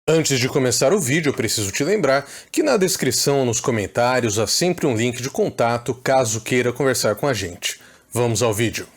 Antes de começar o vídeo, eu preciso te lembrar que na descrição ou nos comentários há sempre um link de contato caso queira conversar com a gente. Vamos ao vídeo.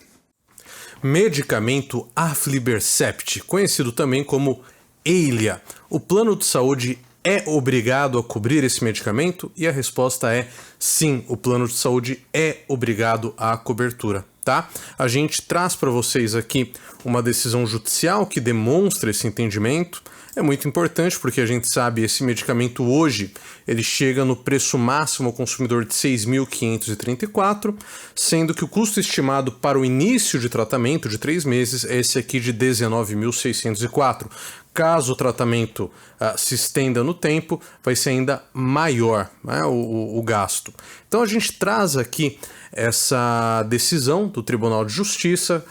Medicamento Aflibercept, conhecido também como Eylea. O plano de saúde é obrigado a cobrir esse medicamento? E a resposta é sim, o plano de saúde é obrigado à cobertura, tá? A gente traz para vocês aqui uma decisão judicial que demonstra esse entendimento. É muito importante porque a gente sabe esse medicamento hoje ele chega no preço máximo ao consumidor de R$ 6.534, sendo que o custo estimado para o início de tratamento de 3 meses é esse aqui de R$ 19.604. Caso o tratamento se estenda no tempo, vai ser ainda maior, né, o gasto. Então a gente traz aqui essa decisão do Tribunal de Justiça,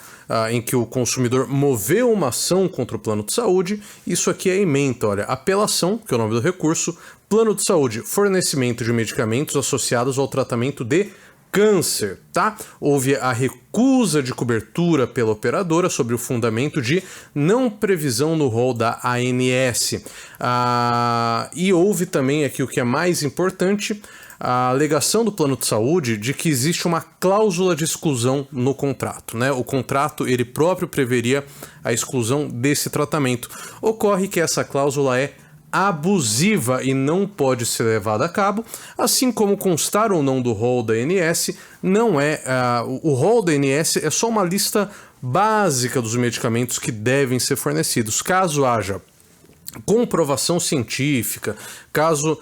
em que o consumidor moveu uma ação contra o plano de saúde. Isso aqui é ementa, olha, apelação, que é o nome do recurso, plano de saúde, fornecimento de medicamentos associados ao tratamento de câncer, tá? Houve a recusa de cobertura pela operadora sobre o fundamento de não previsão no rol da ANS. E houve também aqui o que é mais importante, a alegação do plano de saúde de que existe uma cláusula de exclusão no contrato, né? O contrato, ele próprio preveria a exclusão desse tratamento. Ocorre que essa cláusula é abusiva e não pode ser levada a cabo, assim como constar ou não do rol da ANS, não é... o rol da ANS é só uma lista básica dos medicamentos que devem ser fornecidos. Caso haja comprovação científica, caso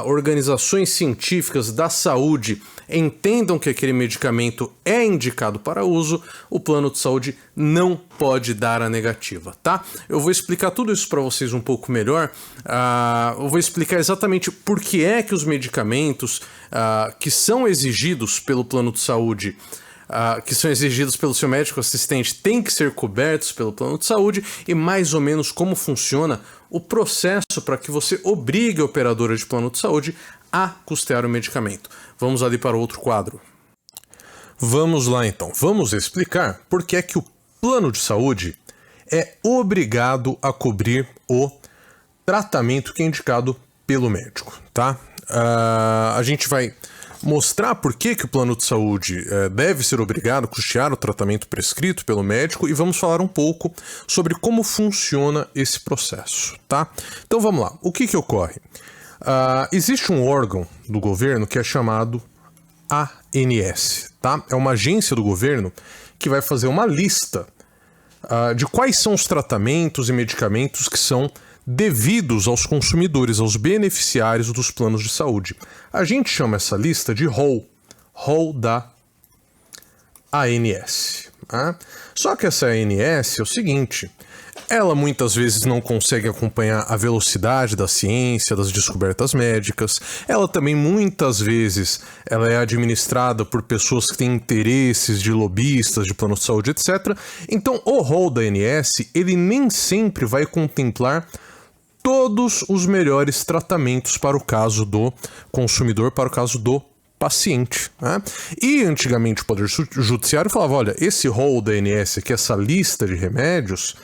organizações científicas da saúde entendam que aquele medicamento é indicado para uso, o plano de saúde não pode dar a negativa, tá? Eu vou explicar tudo isso para vocês um pouco melhor. Eu vou explicar exatamente por que é que os medicamentos que são exigidos pelo plano de saúde, que são exigidos pelo seu médico assistente, têm que ser cobertos pelo plano de saúde e mais ou menos como funciona o processo para que você obrigue a operadora de plano de saúde a custear o medicamento. Vamos ali para outro quadro. Vamos lá então, vamos explicar por que é que o plano de saúde é obrigado a cobrir o tratamento que é indicado pelo médico, tá? A gente vai mostrar por que o plano de saúde deve ser obrigado a custear o tratamento prescrito pelo médico e vamos falar um pouco sobre como funciona esse processo, tá? Então vamos lá, o que ocorre? Existe um órgão do governo que é chamado ANS, tá? É uma agência do governo que vai fazer uma lista de quais são os tratamentos e medicamentos que são devidos aos consumidores, aos beneficiários dos planos de saúde. A gente chama essa lista de rol da ANS. Tá? Só que essa ANS é o seguinte, ela muitas vezes não consegue acompanhar a velocidade da ciência, das descobertas médicas, ela também muitas vezes ela é administrada por pessoas que têm interesses de lobistas, de plano de saúde, etc. Então o rol da ANS, ele nem sempre vai contemplar todos os melhores tratamentos para o caso do consumidor, para o caso do paciente, né? E antigamente o Poder Judiciário falava, olha, esse rol da ANS aqui, essa lista de remédios,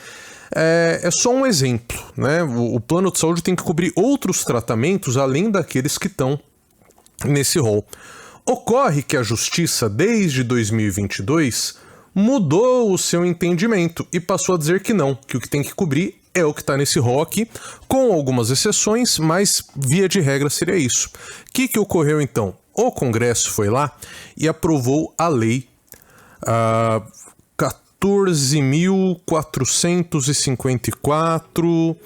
é só um exemplo, né? O plano de saúde tem que cobrir outros tratamentos além daqueles que estão nesse rol. Ocorre que a Justiça, desde 2022, mudou o seu entendimento e passou a dizer que não, que o que tem que cobrir é o que está nesse rol aqui, com algumas exceções, mas via de regra seria isso. O que ocorreu então? O Congresso foi lá e aprovou a lei 14.454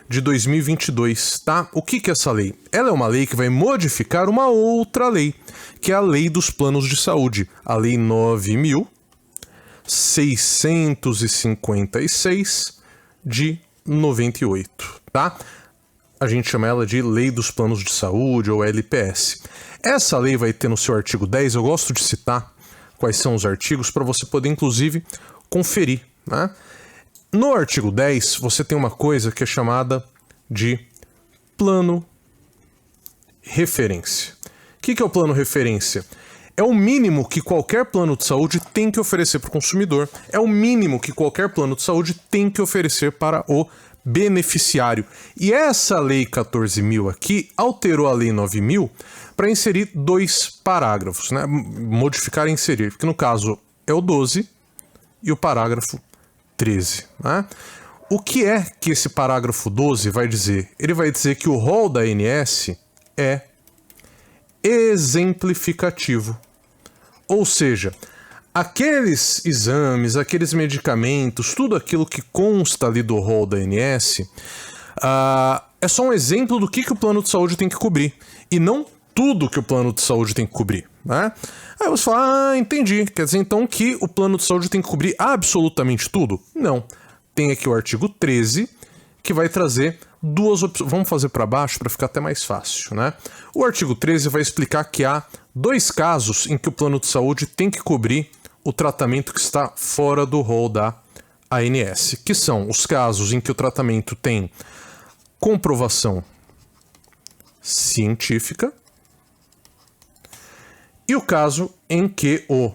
de 2022, tá? O que é essa lei? Ela é uma lei que vai modificar uma outra lei, que é a Lei dos Planos de Saúde, a Lei 9.656 de 98, tá? A gente chama ela de Lei dos Planos de Saúde ou LPS. Essa lei vai ter no seu artigo 10, eu gosto de citar quais são os artigos para você poder inclusive conferir, né? No artigo 10 você tem uma coisa que é chamada de plano referência. O que é o plano referência? É o mínimo que qualquer plano de saúde tem que oferecer para o consumidor. É o mínimo que qualquer plano de saúde tem que oferecer para o beneficiário. E essa Lei 14.000 aqui alterou a Lei 9.000 para inserir 2 parágrafos, né? Modificar e inserir, que no caso é o 12 e o parágrafo 13, né? O que é que esse parágrafo 12 vai dizer? Ele vai dizer que o rol da ANS é exemplificativo. Ou seja, aqueles exames, aqueles medicamentos, tudo aquilo que consta ali do rol da ANS, é só um exemplo do que o plano de saúde tem que cobrir. E não tudo que o plano de saúde tem que cobrir, né? Aí você fala, entendi. Quer dizer então que o plano de saúde tem que cobrir absolutamente tudo? Não. Tem aqui o artigo 13, que vai trazer 2 opções. Vamos fazer para baixo para ficar até mais fácil, né? O artigo 13 vai explicar que há 2 casos em que o plano de saúde tem que cobrir o tratamento que está fora do rol da ANS, que são os casos em que o tratamento tem comprovação científica e o caso em que o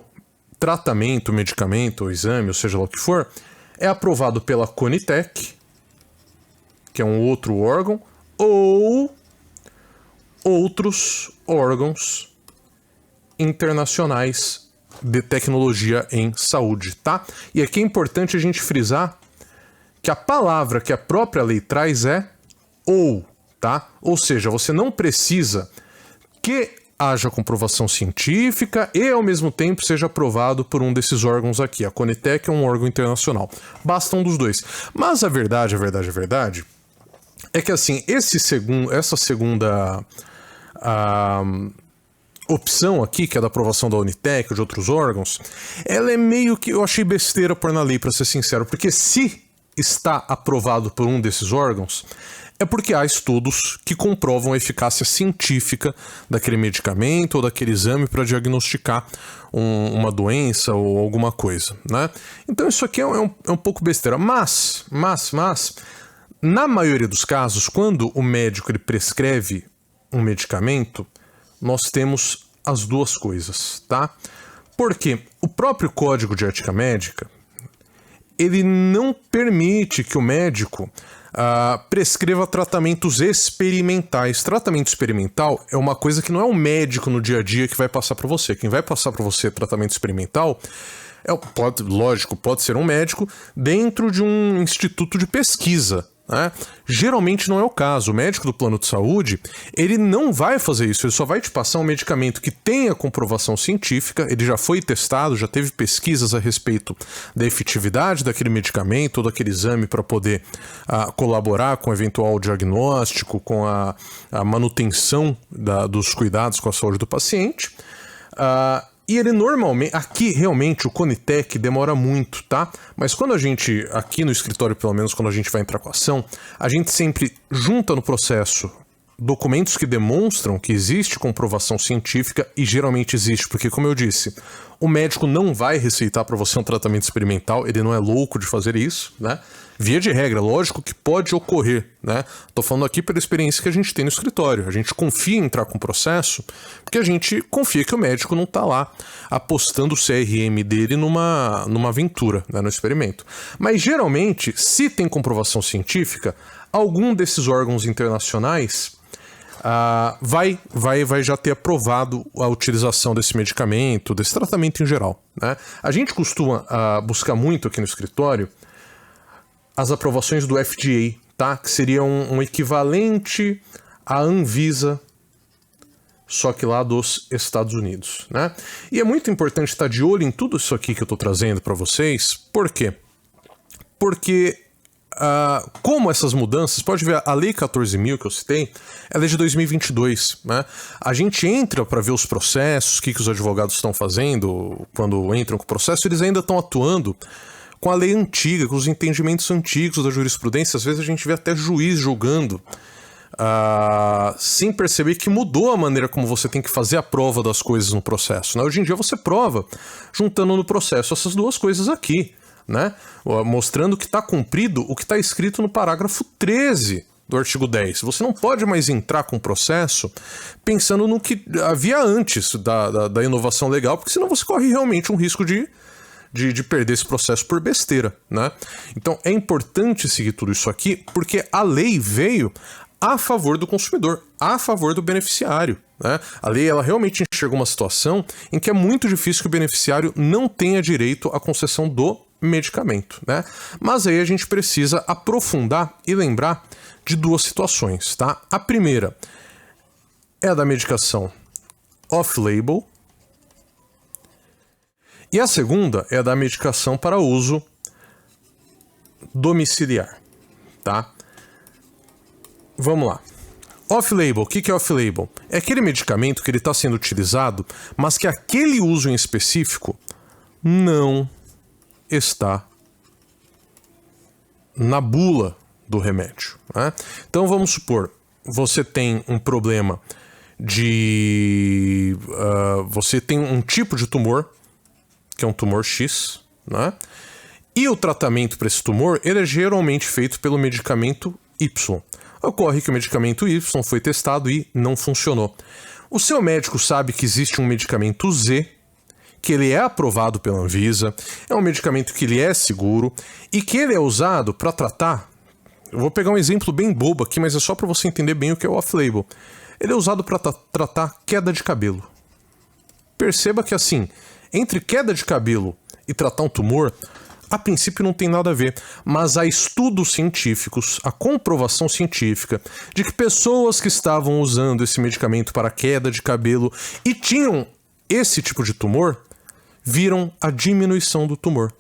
tratamento, o medicamento, o exame, ou seja lá o que for, é aprovado pela Conitec, que é um outro órgão, ou outros órgãos internacionais de tecnologia em saúde, tá? E aqui é importante a gente frisar que a palavra que a própria lei traz é ou, tá? Ou seja, você não precisa que haja comprovação científica e, ao mesmo tempo, seja aprovado por um desses órgãos aqui. A Conitec é um órgão internacional. Basta um dos 2. Mas a verdade é que, assim, essa segunda opção aqui, que é da aprovação da Unitec ou de outros órgãos, ela é meio que, eu achei besteira pôr na lei, para ser sincero, porque se está aprovado por um desses órgãos, é porque há estudos que comprovam a eficácia científica daquele medicamento ou daquele exame para diagnosticar uma doença ou alguma coisa, né? Então isso aqui é um pouco besteira, mas, na maioria dos casos, quando o médico ele prescreve um medicamento, nós temos as 2 coisas, tá? Porque o próprio Código de Ética Médica, ele não permite que o médico prescreva tratamentos experimentais. Tratamento experimental é uma coisa que não é um médico no dia a dia que vai passar para você. Quem vai passar para você tratamento experimental pode ser um médico dentro de um instituto de pesquisa, né? Geralmente não é o caso. O médico do plano de saúde, ele não vai fazer isso, ele só vai te passar um medicamento que tenha comprovação científica, ele já foi testado, já teve pesquisas a respeito da efetividade daquele medicamento ou daquele exame para poder colaborar com o eventual diagnóstico, com a manutenção dos cuidados com a saúde do paciente. E ele normalmente, aqui realmente o Conitec demora muito, tá? Mas quando a gente, aqui no escritório pelo menos, quando a gente vai entrar com a ação, a gente sempre junta no processo documentos que demonstram que existe comprovação científica, e geralmente existe, porque como eu disse, o médico não vai receitar para você um tratamento experimental, ele não é louco de fazer isso, né? Via de regra, lógico que pode ocorrer, né? Tô falando aqui pela experiência que a gente tem no escritório. A gente confia em entrar com o processo porque a gente confia que o médico não tá lá apostando o CRM dele numa aventura, né, no experimento. Mas geralmente, se tem comprovação científica, algum desses órgãos internacionais vai já ter aprovado a utilização desse medicamento, desse tratamento em geral, né? A gente costuma buscar muito aqui no escritório as aprovações do FDA, tá? Que seria um equivalente à Anvisa, só que lá dos Estados Unidos, né? E é muito importante estar de olho em tudo isso aqui que eu estou trazendo para vocês. Por quê? Porque como essas mudanças, pode ver a Lei 14.000 que eu citei, ela é de 2022, né? A gente entra para ver os processos, o que os advogados estão fazendo quando entram com o processo, eles ainda estão atuando com a lei antiga, com os entendimentos antigos da jurisprudência. Às vezes a gente vê até juiz julgando sem perceber que mudou a maneira como você tem que fazer a prova das coisas no processo, né? Hoje em dia você prova juntando no processo essas 2 coisas aqui, né? Mostrando que está cumprido o que está escrito no parágrafo 13 do artigo 10. Você não pode mais entrar com o processo pensando no que havia antes da inovação legal, porque senão você corre realmente um risco de de perder esse processo por besteira, né? Então é importante seguir tudo isso aqui, porque a lei veio a favor do consumidor, a favor do beneficiário, né? A lei, ela realmente enxerga uma situação em que é muito difícil que o beneficiário não tenha direito à concessão do medicamento, né? Mas aí a gente precisa aprofundar e lembrar de duas situações, tá? A primeira é a da medicação off-label e a segunda é a da medicação para uso domiciliar, tá? Vamos lá. Off-label, o que é off-label? É aquele medicamento que ele está sendo utilizado, mas que aquele uso em específico não está na bula do remédio, né? Então vamos supor, você tem um problema de... você tem um tipo de tumor, que é um tumor X, né? E o tratamento para esse tumor, ele é geralmente feito pelo medicamento Y. Ocorre que o medicamento Y foi testado e não funcionou. O seu médico sabe que existe um medicamento Z, que ele é aprovado pela Anvisa, é um medicamento que ele é seguro e que ele é usado para tratar... Eu vou pegar um exemplo bem bobo aqui, mas é só para você entender bem o que é o off-label. Ele é usado para tratar queda de cabelo. Perceba que assim, entre queda de cabelo e tratar um tumor, a princípio não tem nada a ver, mas há estudos científicos, a comprovação científica de que pessoas que estavam usando esse medicamento para queda de cabelo e tinham esse tipo de tumor, viram a diminuição do tumor.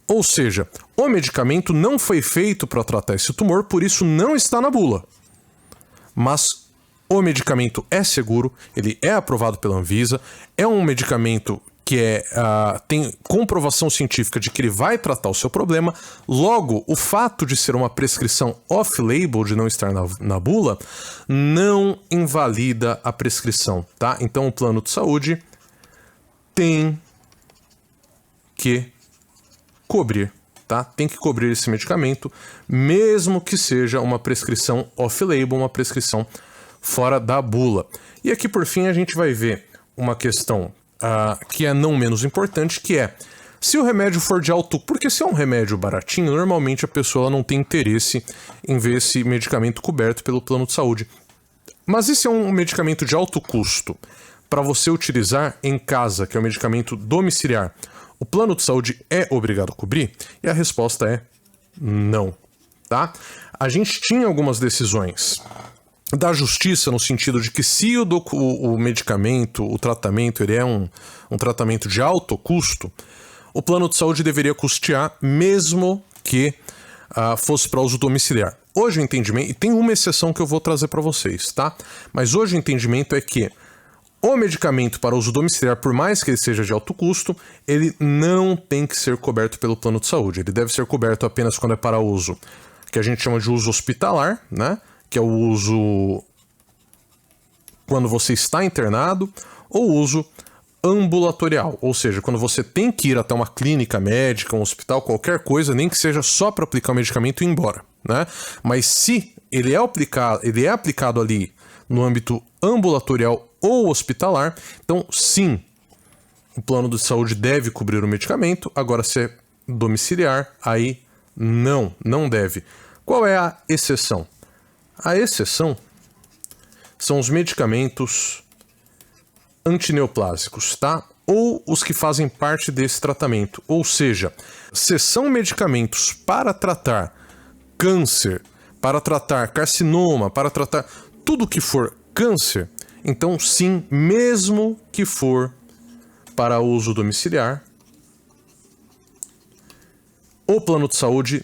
Ou seja, o medicamento não foi feito para tratar esse tumor, por isso não está na bula. Mas o medicamento é seguro, ele é aprovado pela Anvisa, é um medicamento que tem comprovação científica de que ele vai tratar o seu problema. Logo, o fato de ser uma prescrição off-label, de não estar na bula, não invalida a prescrição, tá? Então o plano de saúde tem que cobrir, tá? Tem que cobrir esse medicamento, mesmo que seja uma prescrição off-label, uma prescrição fora da bula. E aqui, por fim, a gente vai ver uma questão que é não menos importante, que é se o remédio for de alto... Porque se é um remédio baratinho, normalmente a pessoa não tem interesse em ver esse medicamento coberto pelo plano de saúde. Mas e se é um medicamento de alto custo para você utilizar em casa, que é um medicamento domiciliar? O plano de saúde é obrigado a cobrir? E a resposta é não, tá? A gente tinha algumas decisões da justiça no sentido de que se o medicamento, o tratamento, ele é um tratamento de alto custo, o plano de saúde deveria custear mesmo que fosse para uso domiciliar. Hoje o entendimento, e tem uma exceção que eu vou trazer para vocês, tá? Mas hoje o entendimento é que o medicamento para uso domiciliar, por mais que ele seja de alto custo, ele não tem que ser coberto pelo plano de saúde. Ele deve ser coberto apenas quando é para uso, que a gente chama de uso hospitalar, né? Que é o uso quando você está internado, ou uso ambulatorial, ou seja, quando você tem que ir até uma clínica médica, um hospital, qualquer coisa, nem que seja só para aplicar o medicamento e ir embora, né? Mas se ele é aplicado ali no âmbito ambulatorial ou hospitalar, então sim, o plano de saúde deve cobrir o medicamento. Agora, se é domiciliar, aí não deve. Qual é a exceção? A exceção são os medicamentos antineoplásicos, tá? Ou os que fazem parte desse tratamento. Ou seja, se são medicamentos para tratar câncer, para tratar carcinoma, para tratar tudo que for câncer, então sim, mesmo que for para uso domiciliar, o plano de saúde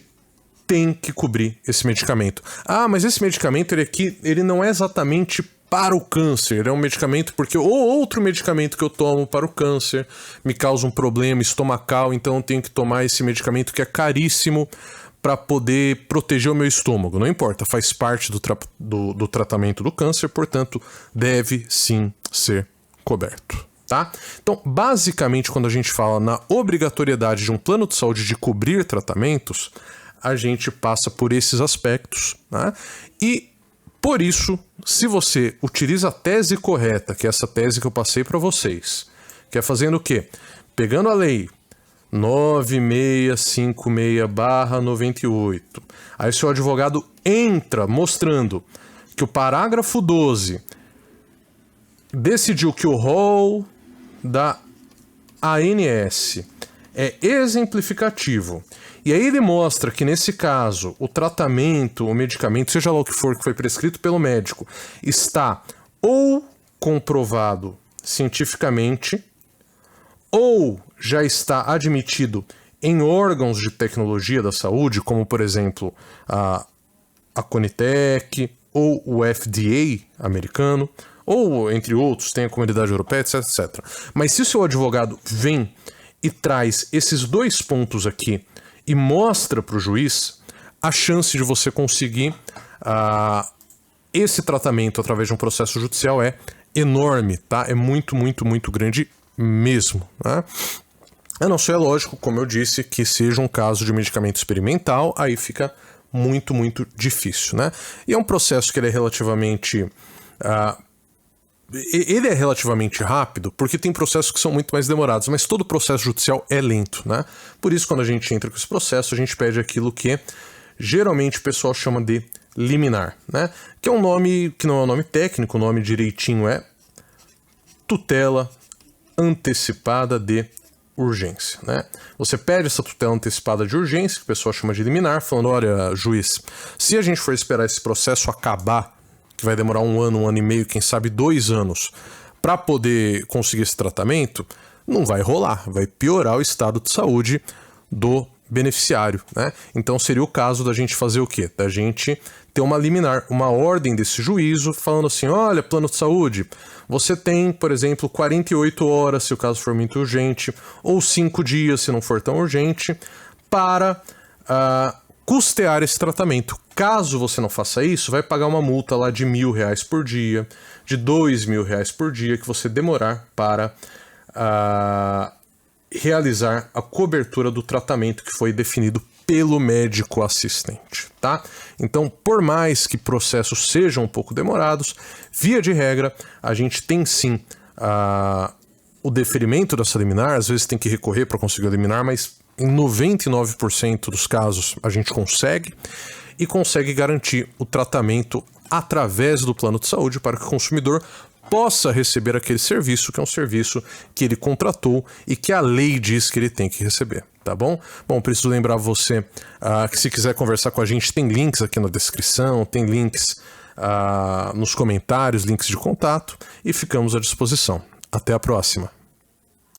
tem que cobrir esse medicamento. Ah, mas esse medicamento ele não é exatamente para o câncer, é um medicamento porque outro medicamento que eu tomo para o câncer me causa um problema estomacal, então eu tenho que tomar esse medicamento que é caríssimo para poder proteger o meu estômago. Não importa, faz parte do tratamento do câncer, portanto, deve sim ser coberto, tá? Então, basicamente, quando a gente fala na obrigatoriedade de um plano de saúde de cobrir tratamentos, a gente passa por esses aspectos, né? E, por isso, se você utiliza a tese correta, que é essa tese que eu passei para vocês, que é fazendo o quê? Pegando a lei, 9656/98. Aí seu advogado entra mostrando que o parágrafo 12 decidiu que o rol da ANS é exemplificativo. E aí ele mostra que, nesse caso, o tratamento, o medicamento, seja lá o que for que foi prescrito pelo médico, está ou comprovado cientificamente, ou já está admitido em órgãos de tecnologia da saúde, como, por exemplo, a Conitec, ou o FDA americano, ou, entre outros, tem a Comunidade Europeia, etc, etc. Mas se o seu advogado vem e traz esses dois pontos aqui e mostra para o juiz, a chance de você conseguir esse tratamento através de um processo judicial é enorme, tá? É muito, muito, muito grande mesmo, né? A não ser, lógico, como eu disse, que seja um caso de medicamento experimental, aí fica muito, muito difícil, né? E é um processo que ele é relativamente... ele é relativamente rápido, porque tem processos que são muito mais demorados, mas todo processo judicial é lento, né? Por isso, quando a gente entra com esse processo, a gente pede aquilo que geralmente o pessoal chama de liminar, né? Que é um nome que não é um nome técnico, o nome direitinho é tutela antecipada de urgência, né? Você pede essa tutela antecipada de urgência, que o pessoal chama de liminar, falando, olha, juiz, se a gente for esperar esse processo acabar, que vai demorar 1 ano e meio, quem sabe 2 anos, para poder conseguir esse tratamento, não vai rolar, vai piorar o estado de saúde do beneficiário, né? Então seria o caso da gente fazer o quê? Da gente ter uma liminar, uma ordem desse juízo, falando assim, olha, plano de saúde, você tem, por exemplo, 48 horas, se o caso for muito urgente, ou 5 dias, se não for tão urgente, para custear esse tratamento. Caso você não faça isso, vai pagar uma multa lá de R$1.000 por dia, de R$2.000 por dia que você demorar para realizar a cobertura do tratamento que foi definido pelo médico assistente, tá? Então, por mais que processos sejam um pouco demorados, via de regra, a gente tem sim o deferimento dessa liminar, às vezes tem que recorrer para conseguir a liminar, mas em 99% dos casos a gente consegue e consegue garantir o tratamento através do plano de saúde para que o consumidor possa receber aquele serviço, que é um serviço que ele contratou e que a lei diz que ele tem que receber, tá bom? Bom, preciso lembrar você que se quiser conversar com a gente, tem links aqui na descrição, tem links nos comentários, links de contato, e ficamos à disposição. Até a próxima!